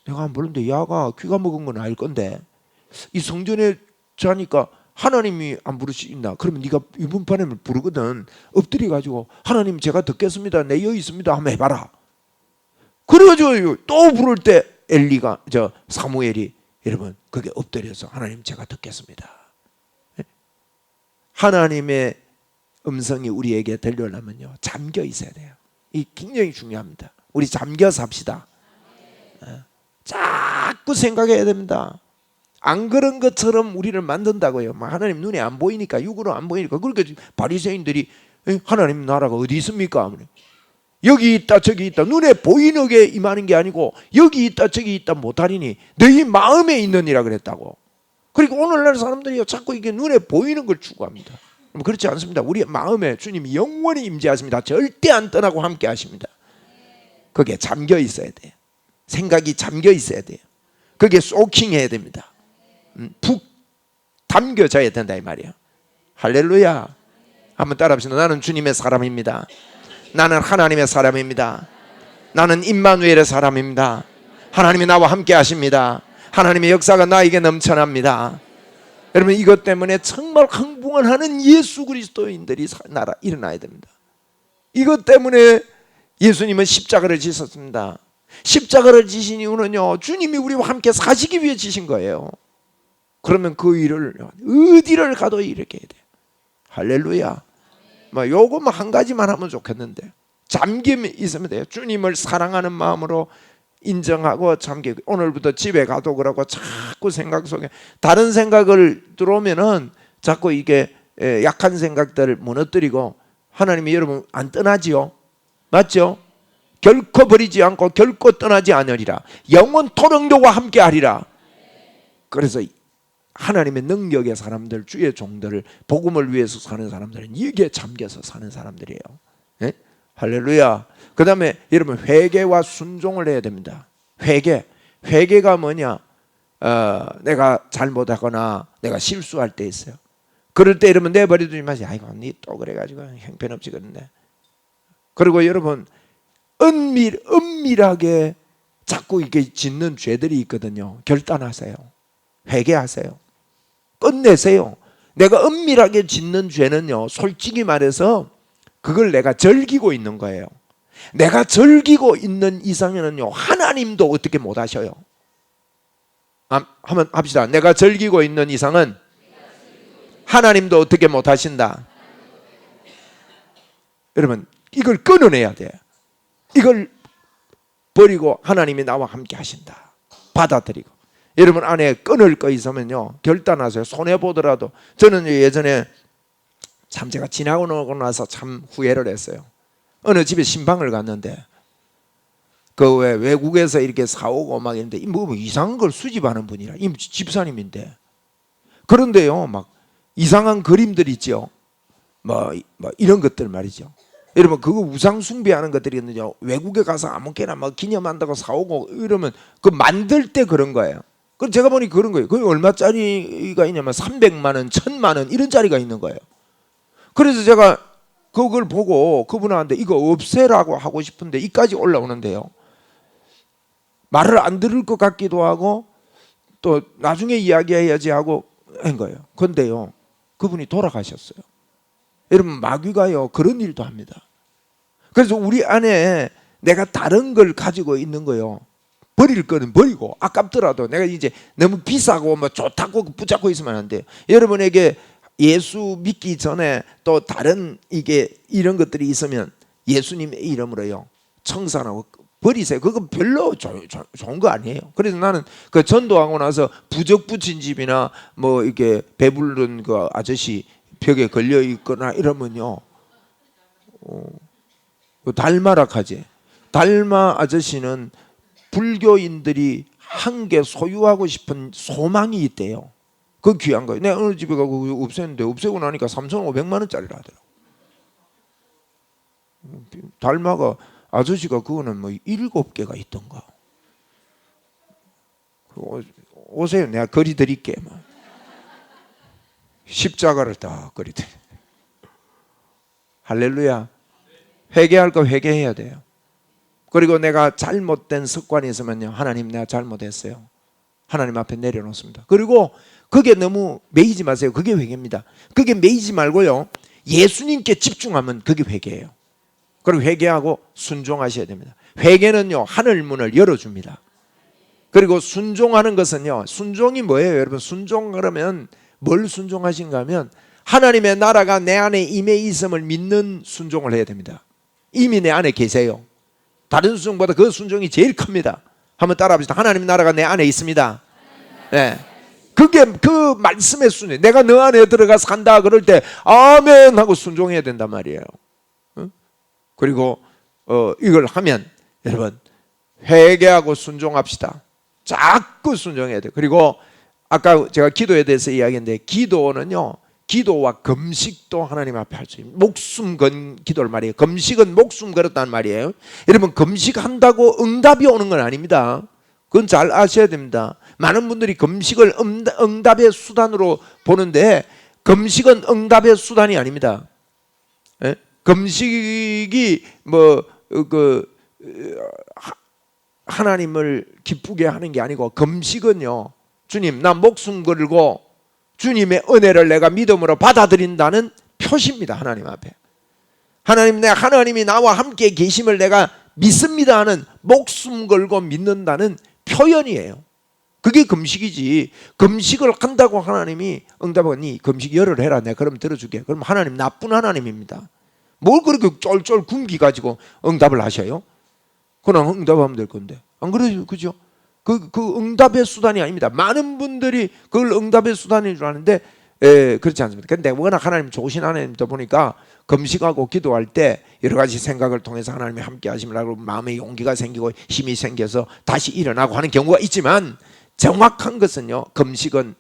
내가 안 불렀는데 야가 귀가 먹은 건 알 건데, 이 성전에 자니까 하나님이 안 부르시나? 그러면 네가 이번 판에 부르거든. 엎드려 가지고 하나님 제가 듣겠습니다. 내 여기 있습니다. 한번 해봐라. 그래가지고 또 부를 때 엘리가 사무엘이 여러분 그게 엎드려서 하나님 제가 듣겠습니다. 하나님의 음성이 우리에게 들려오려면요, 잠겨 있어야 돼요. 이 굉장히 중요합니다. 우리 잠겨 삽시다. 자꾸 생각해야 됩니다. 안 그런 것처럼 우리를 만든다고요. 하나님 눈에 안 보이니까, 육으로 안 보이니까. 그러니까 바리새인들이 하나님 나라가 어디 있습니까? 여기 있다 저기 있다, 눈에 보이는 게 임하는 게 아니고 여기 있다 저기 있다 못하리니 너희 마음에 있느니라 그랬다고. 그리고 오늘날 사람들이 자꾸 이게 눈에 보이는 걸 추구합니다. 그렇지 않습니다. 우리 마음에 주님이 영원히 임재하십니다. 절대 안 떠나고 함께 하십니다. 거기에 잠겨 있어야 돼요. 생각이 잠겨 있어야 돼요. 거기에 소킹해야 됩니다. 푹 담겨져야 된다 이 말이에요. 할렐루야. 한번 따라합시다. 나는 주님의 사람입니다. 나는 하나님의 사람입니다. 나는 임마누엘의 사람입니다. 하나님이 나와 함께 하십니다. 하나님의 역사가 나에게 넘쳐납니다. 여러분 이것 때문에 정말 흥분하는 예수 그리스도인들이 일어나야 됩니다. 이것 때문에 예수님은 십자가를 지셨습니다. 십자가를 지신 이유는요, 주님이 우리와 함께 사시기 위해 지신 거예요. 그러면 그 일을 어디를 가도 이렇게 해야 돼요. 할렐루야. 요것만 한 가지만 하면 좋겠는데, 잠김이 있으면 돼요. 주님을 사랑하는 마음으로 인정하고 잠기고, 오늘부터 집에 가도 그러고 자꾸 생각 속에 다른 생각을 들어오면은 자꾸 이게 약한 생각들을 무너뜨리고, 하나님이 여러분 안 떠나지요. 맞죠? 결코 버리지 않고 결코 떠나지 않으리라. 영원토록 너와 함께 하리라. 그래서 하나님의 능력의 사람들, 주의 종들을, 복음을 위해서 사는 사람들은 이게 잠겨서 사는 사람들이에요. 네? 할렐루야. 그 다음에 여러분 회개와 순종을 해야 됩니다. 회개가 뭐냐? 내가 잘못하거나 내가 실수할 때 있어요. 그럴 때 여러분 내버려두지 마세요. 아이고 니 또 그래가지고 형편없지 그런데. 그리고 여러분 은밀하게 자꾸 이렇게 짓는 죄들이 있거든요. 결단하세요. 회개하세요. 끝내세요. 내가 은밀하게 짓는 죄는요, 솔직히 말해서 그걸 내가 즐기고 있는 거예요. 내가 즐기고 있는 이상에는요, 하나님도 어떻게 못 하셔요. 한번 합시다. 내가 즐기고 있는 이상은 하나님도 어떻게 못 하신다. 여러분 이걸 끊어내야 돼. 이걸 버리고 하나님이 나와 함께 하신다. 받아들이고. 여러분 안에 끊을 거 있으면요, 결단하세요. 손해보더라도. 저는 예전에 참 제가 지나고 나서 참 후회를 했어요. 어느 집에 신방을 갔는데 그 왜 외국에서 이렇게 사오고 막 있는데 뭐 이상한 걸 수집하는 분이라, 이 집사님인데, 그런데요 막 이상한 그림들 있죠. 뭐 이런 것들 말이죠. 여러분 그거 우상 숭배하는 것들이거든요. 외국에 가서 아무렇게나 막 기념한다고 사오고 이러면 그 만들 때 그런 거예요. 그럼 제가 보니 그런 거예요. 그게 얼마짜리가 있냐면 300만 원, 1000만 원 이런 짜리가 있는 거예요. 그래서 제가 그걸 보고 그분한테 이거 없애라고 하고 싶은데 이까지 올라오는데요. 말을 안 들을 것 같기도 하고 또 나중에 이야기해야지 하고 한 거예요. 그런데요, 그분이 돌아가셨어요. 여러분 마귀가요 그런 일도 합니다. 그래서 우리 안에 내가 다른 걸 가지고 있는 거요, 버릴 거는 버리고 아깝더라도 내가 이제 너무 비싸고 뭐 좋다고 붙잡고 있으면 안 돼요. 여러분에게 예수 믿기 전에 또 다른 이게 이런 것들이 있으면 예수님의 이름으로요 청산하고 버리세요. 그거 별로 좋은 거 아니에요. 그래서 나는 그 전도하고 나서 부적 붙인 집이나 뭐 이렇게 배부른 그 아저씨 벽에 걸려 있거나 이러면요, 달마락하지. 달마 아저씨는 불교인들이 한 개 소유하고 싶은 소망이 있대요. 그 귀한 거예요. 내가 어느 집에 가고 없앴는데 없애고 나니까 3,500만 원짜리를 하더라고. 달마가 아저씨가 그거는 뭐 7개가 있던가. 오세요. 내가 거리 드릴게. 뭐. 십자가를 딱 거리 드려. 할렐루야. 회개할 거 회개해야 돼요. 그리고 내가 잘못된 습관이 있으면요, 하나님 내가 잘못했어요. 하나님 앞에 내려놓습니다. 그리고 그게 너무 매이지 마세요. 그게 회개입니다. 그게 매이지 말고요, 예수님께 집중하면 그게 회개예요. 그리고 회개하고 순종하셔야 됩니다. 회개는요 하늘 문을 열어줍니다. 그리고 순종하는 것은요, 순종이 뭐예요 여러분? 순종하려면 뭘 순종하신가 하면 하나님의 나라가 내 안에 임해 있음을 믿는 순종을 해야 됩니다. 이미 내 안에 계세요. 다른 순종보다 그 순종이 제일 큽니다. 한번 따라합시다. 하나님 나라가 내 안에 있습니다. 네. 그게 그 말씀의 순종. 내가 너 안에 들어가서 간다 그럴 때 아멘 하고 순종해야 된단 말이에요. 그리고 이걸 하면 여러분 회개하고 순종합시다. 자꾸 순종해야 돼요. 그리고 아까 제가 기도에 대해서 이야기했는데, 기도는요 기도와 금식도 하나님 앞에 할 수 있습니다. 목숨 건 기도를 말이에요. 금식은 목숨 걸었다는 말이에요. 여러분 금식한다고 응답이 오는 건 아닙니다. 그건 잘 아셔야 됩니다. 많은 분들이 금식을 응답의 수단으로 보는데 금식은 응답의 수단이 아닙니다. 예? 금식이 뭐 하나님을 기쁘게 하는 게 아니고, 금식은요 주님 나 목숨 걸고 주님의 은혜를 내가 믿음으로 받아들인다는 표시입니다. 하나님 앞에 하나님이 나와 함께 계심을 내가 믿습니다 하는, 목숨 걸고 믿는다는 표현이에요. 그게 금식이지. 금식을 한다고 하나님이 응답하니 금식 열을 해라 내가 그럼 들어줄게. 그럼 하나님 나쁜 하나님입니다. 뭘 그렇게 쫄쫄 굶기 가지고 응답을 하셔요? 그냥 응답하면 될 건데. 안 그래요? 그죠? 그 응답의 수단이 아닙니다. 많은 분들이 그걸 응답의 수단인 줄 아는데 그렇지 않습니다. 근데 워낙 하나님 좋으신 하나님이다 보니까 금식하고 기도할 때 여러 가지 생각을 통해서 하나님이 함께 하시면 마음에 용기가 생기고 힘이 생겨서 다시 일어나고 하는 경우가 있지만, 정확한 것은요 금식은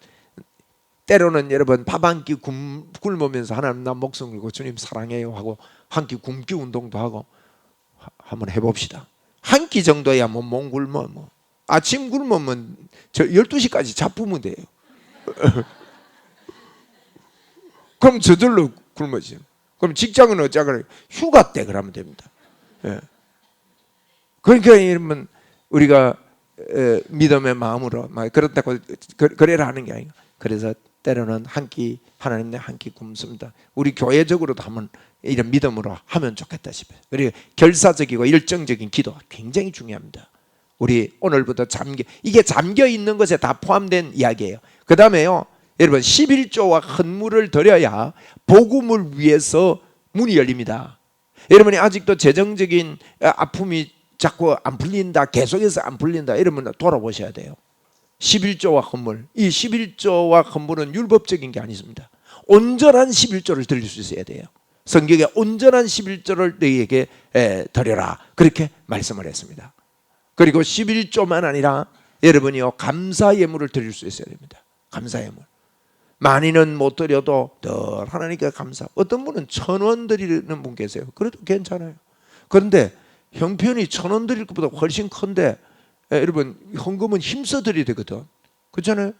때로는 여러분 밥 한 끼 굶으면서 하나님 나 목숨 걸고 주님 사랑해요 하고 한 끼 굶기 운동도 하고 한번 해봅시다. 한 끼 정도야 뭐 몸 굶어 뭐. 아침 굶으면 저 12시까지 잡으면 돼요. 그럼 저절로 굶어지죠. 그럼 직장은 어쩌고 휴가 때 그러면 됩니다. 예. 그러니까 여러분 우리가 믿음의 마음으로 막 그렇다고 그래라 하는 게 아니고, 그래서 때로는 한 끼 하나님 내 한 끼 굶습니다. 우리 교회적으로도 한번 이런 믿음으로 하면 좋겠다 싶어요. 그리고 결사적이고 일정적인 기도 굉장히 중요합니다. 우리 오늘부터 이게 잠겨 있는 것에 다 포함된 이야기예요. 그 다음에요 여러분 11조와 헌물을 드려야 복음을 위해서 문이 열립니다. 여러분이 아직도 재정적인 아픔이 자꾸 안 풀린다, 계속해서 안 풀린다 이러면 돌아보셔야 돼요. 11조와 헌물, 이 11조와 헌물은 율법적인 게 아니습니다. 온전한 11조를 드릴 수 있어야 돼요. 성경에 온전한 11조를 너희에게 드려라 그렇게 말씀을 했습니다. 그리고 11조만 아니라 여러분이요 감사 예물을 드릴 수 있어야 됩니다. 감사 예물. 많이는 못 드려도 늘 하나님께 감사. 어떤 분은 1,000원 드리는 분 계세요. 그래도 괜찮아요. 그런데 형편이 1,000원 드릴 것보다 훨씬 큰데 여러분 헌금은 힘써 드려야 되거든. 그렇잖아요.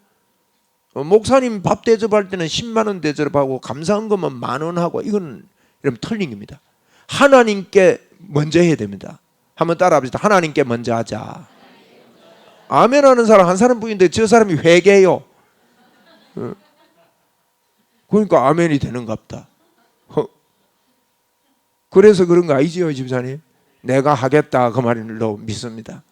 목사님 밥 대접할 때는 10만 원 대접하고 감사헌금은 10,000원 하고 이건 여러분 틀린 겁니다. 하나님께 먼저 해야 됩니다. 한번 따라합시다. 하나님께 먼저 하자. 아멘 하는 사람 한 사람 뿐인데 저 사람이 회개해요. 그러니까 아멘이 되는갑다. 그래서 그런 거 아니지요, 집사님? 내가 하겠다 그 말로 믿습니다.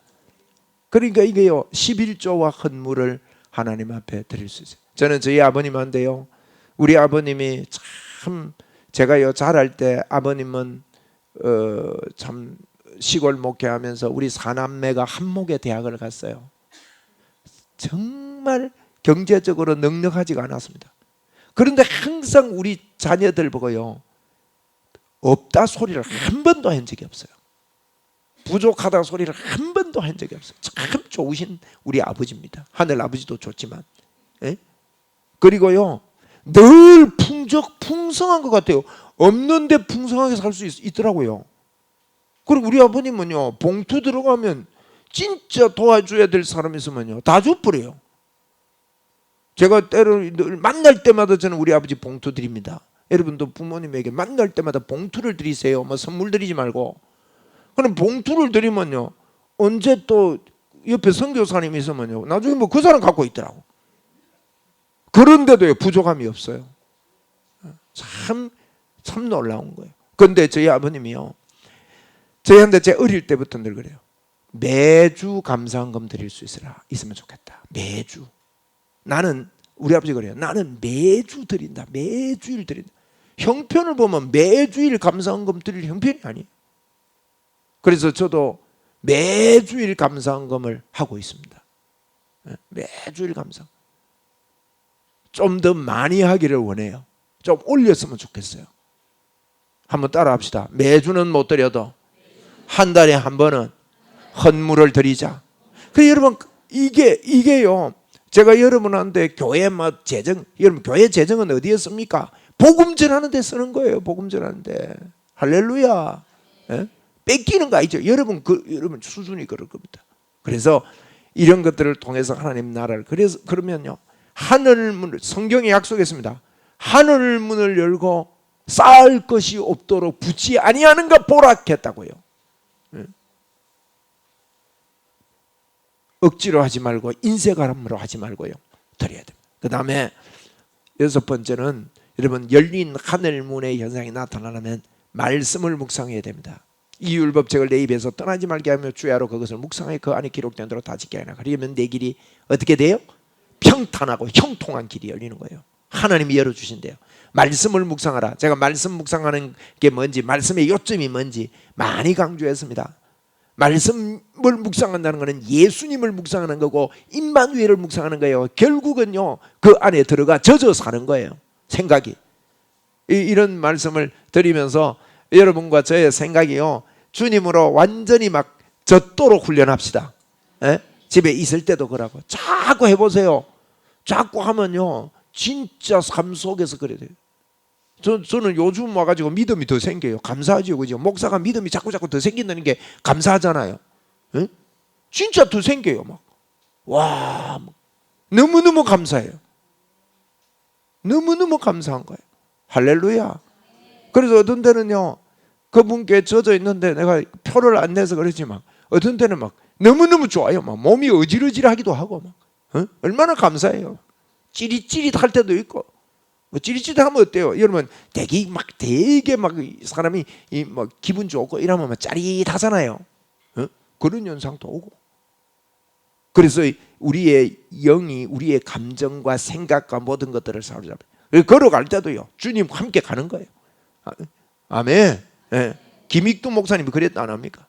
그러니까 이게요, 11조와 헌물을 하나님 앞에 드릴 수 있어요. 저는 저희 아버님한테요, 우리 아버님이 참 제가요 자랄 때 아버님은 참 시골 목회하면서 우리 사남매가 한목에 대학을 갔어요. 정말 경제적으로 넉넉하지가 않았습니다. 그런데 항상 우리 자녀들 보고요, 없다 소리를 한 번도 한 적이 없어요. 부족하다 소리를 한 번도 한 적이 없어요. 참 좋으신 우리 아버지입니다. 하늘 아버지도 좋지만, 예? 그리고요 늘 풍성한 것 같아요. 없는데 풍성하게 살 수 있더라고요. 그리고 우리 아버님은요, 봉투 들어가면 진짜 도와줘야 될 사람 있으면요 다 줘버려요. 제가 때로 늘 만날 때마다 저는 우리 아버지 봉투 드립니다. 여러분도 부모님에게 만날 때마다 봉투를 드리세요. 뭐 선물 드리지 말고. 그럼 봉투를 드리면요, 언제 또 옆에 선교사님이 있으면요, 나중에 뭐 그 사람 갖고 있더라고. 그런데도 부족함이 없어요. 참 놀라운 거예요. 그런데 저희 아버님이요, 저희한테 제 어릴 때부터 늘 그래요. 매주 감사헌금 드릴 수 있으면 좋겠다. 매주. 나는 우리 아버지 그래요. 나는 매주 드린다. 매주일 드린다. 형편을 보면 매주일 감사헌금 드릴 형편이 아니에요. 그래서 저도 매주일 감사헌금을 하고 있습니다. 매주일 감사. 좀 더 많이 하기를 원해요. 좀 올렸으면 좋겠어요. 한번 따라 합시다. 매주는 못 드려도 한 달에 한 번은 헌물을 드리자. 그 여러분 이게요. 제가 여러분한테 교회 재정, 여러분 교회 재정은 어디에 씁니까? 복음 전하는 데 쓰는 거예요. 복음 전하는 데. 할렐루야. 예? 뺏기는 거 아니죠. 여러분 수준이 그럴 겁니다. 그래서 이런 것들을 통해서 하나님 나라를, 그래서 그러면요, 하늘 문을, 성경에 약속했습니다. 하늘 문을 열고 쌓을 것이 없도록 붙지 아니하는가 보라 했다고요. 예? 억지로 하지 말고 인색함으로 하지 말고요, 드려야 됩니다. 그 다음에 6번째는 여러분 열린 하늘 문의 현상이 나타나려면 말씀을 묵상해야 됩니다. 이 율법책을 내 입에서 떠나지 말게 하며 주야로 그것을 묵상하여 그 안에 기록된 대로 다 지켜야 하나. 그러면 내 길이 어떻게 돼요? 평탄하고 형통한 길이 열리는 거예요. 하나님이 열어주신대요. 말씀을 묵상하라. 제가 말씀 묵상하는 게 뭔지, 말씀의 요점이 뭔지 많이 강조했습니다. 말씀을 묵상한다는 것은 예수님을 묵상하는 거고 임마누엘을 묵상하는 거예요. 결국은요 그 안에 들어가 젖어 사는 거예요. 생각이. 이런 말씀을 드리면서 여러분과 저의 생각이요, 주님으로 완전히 막 젖도록 훈련합시다. 에? 집에 있을 때도 그러고 자꾸 해보세요. 자꾸 하면요 진짜 삶 속에서 그래야 돼요. 저는 요즘 와가지고 믿음이 더 생겨요. 감사하죠, 그죠? 목사가 믿음이 자꾸 더 생긴다는 게 감사하잖아요. 에? 진짜 더 생겨요. 막 와, 너무너무 감사해요. 너무너무 감사한 거예요. 할렐루야. 그래서 어떤 때는요, 그분께 젖어 있는데 내가 표를 안 내서 그러지만 어떤 때는 막 너무너무 좋아요. 막 몸이 어지러지하기도 하고 막 얼마나 감사해요. 찌릿찌릿할 때도 있고. 뭐 찌릿찌릿하면 어때요? 여러분 되게 막 사람이 막 기분 좋고 이러면 막 짜릿하잖아요. 그런 현상도 오고. 그래서 우리의 영이 우리의 감정과 생각과 모든 것들을 사로잡아요. 걸어갈 때도요 주님과 함께 가는 거예요. 아멘. 예. 김익두 목사님이 그랬다 안 합니까?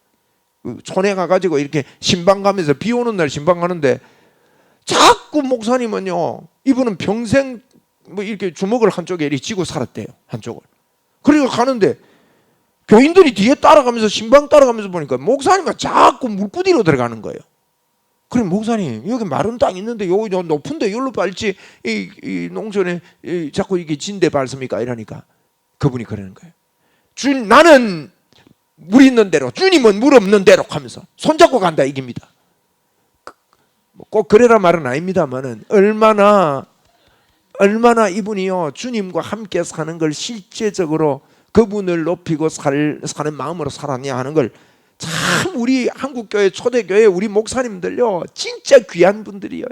촌에 가가지고 이렇게 신방 가면서 비 오는 날 신방 가는데 자꾸 목사님은요, 이분은 평생 뭐 이렇게 주먹을 한쪽에 이렇게 쥐고 살았대요. 한쪽을. 그리고 가는데 교인들이 뒤에 따라가면서 신방 따라가면서 보니까 목사님과 자꾸 물구디로 들어가는 거예요. 그럼 목사님 여기 마른 땅 있는데 여기 높은데 여기로 밟지 이 농촌에 자꾸 이게 진대 밟습니까? 이러니까 그분이 그러는 거예요. 나는 물 있는 대로, 주님은 물 없는 대로 하면서 손잡고 간다 이깁니다. 꼭 그래라 말은 아닙니다만은 얼마나 이분이요 주님과 함께 사는 걸 실제적으로 그분을 높이고 사는 마음으로 살았냐 하는 걸 참 우리 한국교회 초대교회 우리 목사님들요 진짜 귀한 분들이에요.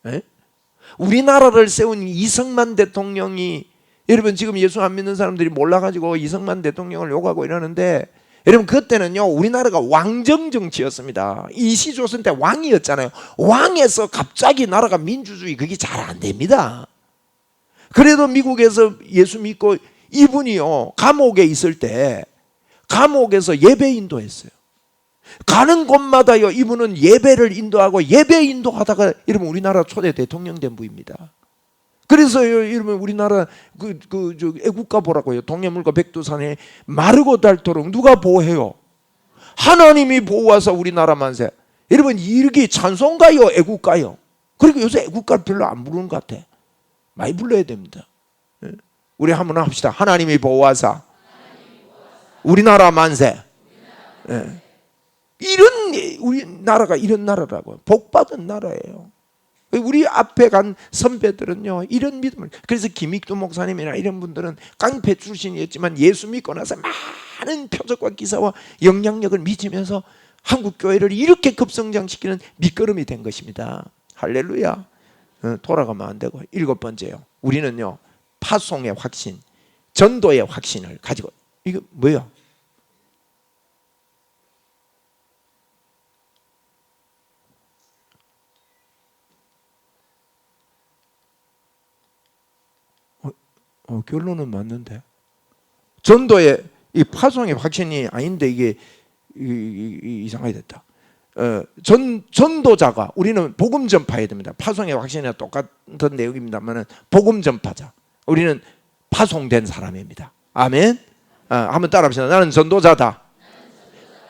에? 우리나라를 세운 이승만 대통령이, 여러분 지금 예수 안 믿는 사람들이 몰라가지고 이승만 대통령을 욕하고 이러는데, 여러분 그때는요 우리나라가 왕정 정치였습니다. 이시조선 때 왕이었잖아요. 왕에서 갑자기 나라가 민주주의, 그게 잘 안 됩니다. 그래도 미국에서 예수 믿고 이분이요 감옥에 있을 때 감옥에서 예배 인도했어요. 가는 곳마다요 이분은 예배를 인도하고 예배 인도하다가 여러분 우리나라 초대 대통령 된 분입니다. 그래서요 여러분 우리나라 저 애국가 보라고요. 동해물과 백두산에 마르고 닳도록 누가 보호해요? 하나님이 보호하사 우리나라 만세. 여러분 이렇게 찬송가요 애국가요. 그리고 요새 애국가 별로 안 부르는 것 같아. 많이 불러야 됩니다. 우리 한번 합시다. 하나님이 보호하사 우리나라 만세. 우리나라가 이런 나라라고. 복받은 나라예요. 우리 앞에 간 선배들은요 이런 믿음을, 그래서 김익두 목사님이나 이런 분들은 깡패 출신이었지만 예수 믿고 나서 많은 표적과 기사와 영향력을 미치면서 한국교회를 이렇게 급성장시키는 밑거름이 된 것입니다. 할렐루야. 돌아가면 안 되고. 7번째요, 우리는요 파송의 확신, 전도의 확신을 가지고. 이거 뭐예요? 결론은 맞는데 전도의 이 파송의 확신이 아닌데 이게 이상하게 됐다. 전도자가, 우리는 복음 전파해야 됩니다. 파송의 확신이랑 똑같은 내용입니다만은 복음 전파자, 우리는 파송된 사람입니다. 아멘. 한번 따라합시다. 나는 전도자다.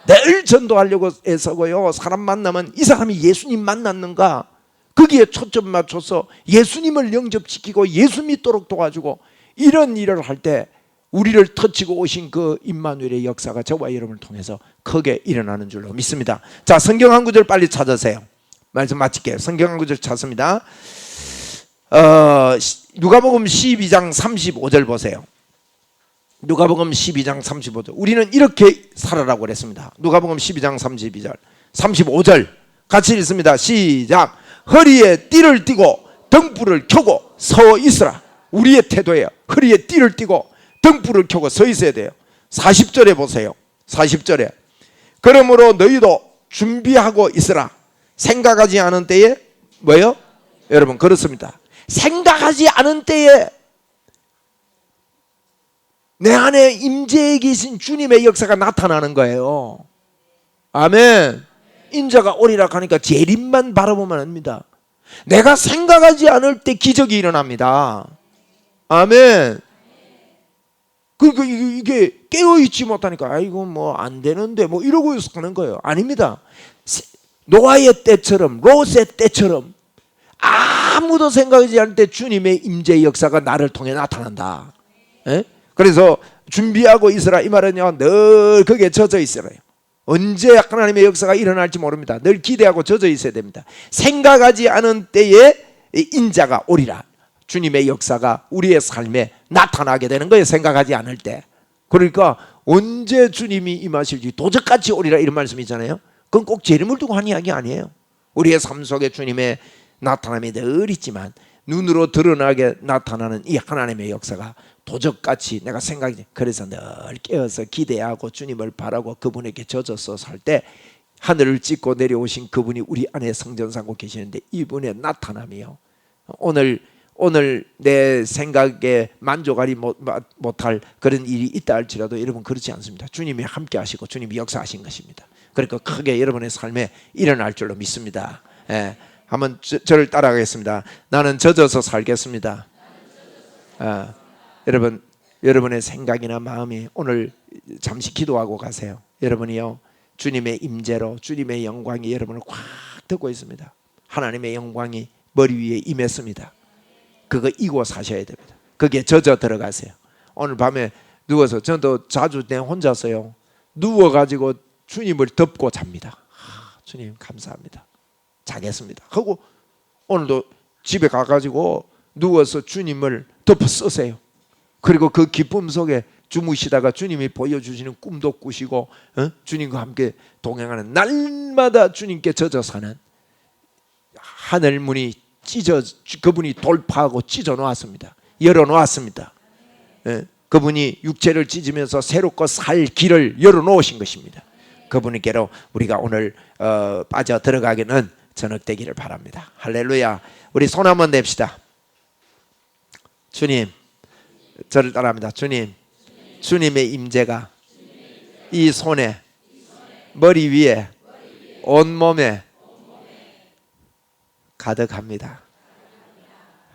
늘 전도하려고 애쓰고요. 사람 만나면 이 사람이 예수님 만났는가 거기에 초점 맞춰서 예수님을 영접시키고 예수 믿도록 도와주고, 이런 일을 할 때 우리를 터치고 오신 그 임마누엘의 역사가 저와 여러분을 통해서 크게 일어나는 줄로 믿습니다. 자, 성경 한 구절 빨리 찾으세요. 말씀 마칠게요. 성경 한 구절 찾습니다. 누가복음 12장 35절 보세요. 누가복음 12장 35절. 우리는 이렇게 살아라고 그랬습니다. 누가복음 12장 35절 같이 읽습니다. 시작. 허리에 띠를 띠고 등불을 켜고 서 있으라. 우리의 태도예요. 허리에 띠를 띠고 등불을 켜고 서 있어야 돼요. 40절에 보세요. 40절에 그러므로 너희도 준비하고 있으라. 생각하지 않은 때에 뭐예요? 여러분 그렇습니다. 생각하지 않은 때에 내 안에 임재해 계신 주님의 역사가 나타나는 거예요. 아멘. 인자가 오리라 하니까 재림만 바라보면 합니다. 내가 생각하지 않을 때 기적이 일어납니다. 아멘. 그러니까 이게 깨어있지 못하니까 아이고 뭐 안 되는데 뭐 이러고 사는 거예요. 아닙니다. 노아의 때처럼, 롯의 때처럼 아무도 생각하지 않을 때 주님의 임재의 역사가 나를 통해 나타난다. 에? 그래서 준비하고 있으라 이 말은요 늘 거기에 젖어 있으라요. 언제 하나님의 역사가 일어날지 모릅니다. 늘 기대하고 젖어 있어야 됩니다. 생각하지 않은 때에 인자가 오리라. 주님의 역사가 우리의 삶에 나타나게 되는 거예요. 생각하지 않을 때. 그러니까 언제 주님이 임하실지 도적같이 오리라 이런 말씀이 있잖아요. 그건 꼭 재림을 두고 한 이야기 아니에요. 우리의 삶 속에 주님의 나타남이 늘 있지만 눈으로 드러나게 나타나는 이 하나님의 역사가 도적같이 내가 생각이, 그래서 늘 깨어서 기대하고 주님을 바라고 그분에게 젖어서 살 때 하늘을 찢고 내려오신 그분이 우리 안에 성전 삼고 계시는데 이분의 나타남이요 오늘 내 생각에 만족하지 못할 그런 일이 있다 할지라도 여러분 그렇지 않습니다. 주님이 함께 하시고 주님이 역사하신 것입니다. 그러니까 크게 여러분의 삶에 일어날 줄로 믿습니다. 예, 한번 저를 따라가겠습니다. 나는 젖어서 살겠습니다. 여러분의 생각이나 마음이 오늘 잠시 기도하고 가세요. 여러분이요 주님의 임재로 주님의 영광이 여러분을 확 듣고 있습니다. 하나님의 영광이 머리 위에 임했습니다. 그거 이고 사셔야 됩니다. 거기에 젖어 들어가세요. 오늘 밤에 누워서, 저도 자주 내 혼자서요 누워가지고 주님을 덮고 잡니다. 주님 감사합니다, 자겠습니다 하고, 오늘도 집에 가가지고 누워서 주님을 덮어 쓰세요. 그리고 그 기쁨 속에 주무시다가 주님이 보여주시는 꿈도 꾸시고, 주님과 함께 동행하는, 날마다 주님께 젖어 사는, 하늘 문이 그분이 돌파하고 찢어 놓았습니다. 열어 놓았습니다. 그분이 육체를 찢으면서 새롭고 살 길을 열어 놓으신 것입니다. 그분께로 우리가 오늘 빠져 들어가기는 저녁되기를 바랍니다. 할렐루야. 우리 손 한번 냅시다. 주님, 저를 따라합니다. 주님, 주님의 임재가 이 손에, 머리 위에, 온몸에 가득합니다.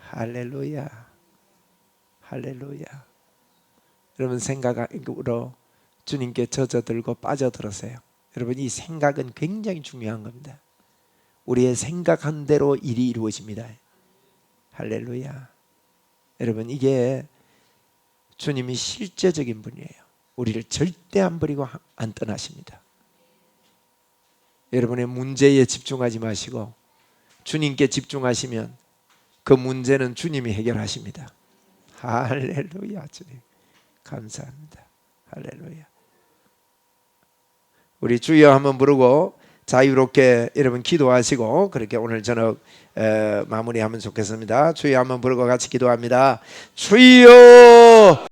할렐루야. 할렐루야. 여러분, 생각으로 주님께 젖어들고 빠져들으세요. 여러분, 이 생각은 굉장히 중요한 겁니다. 우리의 생각한 대로 일이 이루어집니다. 할렐루야. 여러분, 이게 주님이 실제적인 분이에요. 우리를 절대 안 버리고 안 떠나십니다. 여러분의 문제에 집중하지 마시고 주님께 집중하시면 그 문제는 주님이 해결하십니다. 할렐루야. 주님 감사합니다. 할렐루야. 우리 주여 한번 부르고 자유롭게 여러분 기도하시고 그렇게 오늘 저녁 마무리하면 좋겠습니다. 주여 한번 부르고 같이 기도합니다. 주여.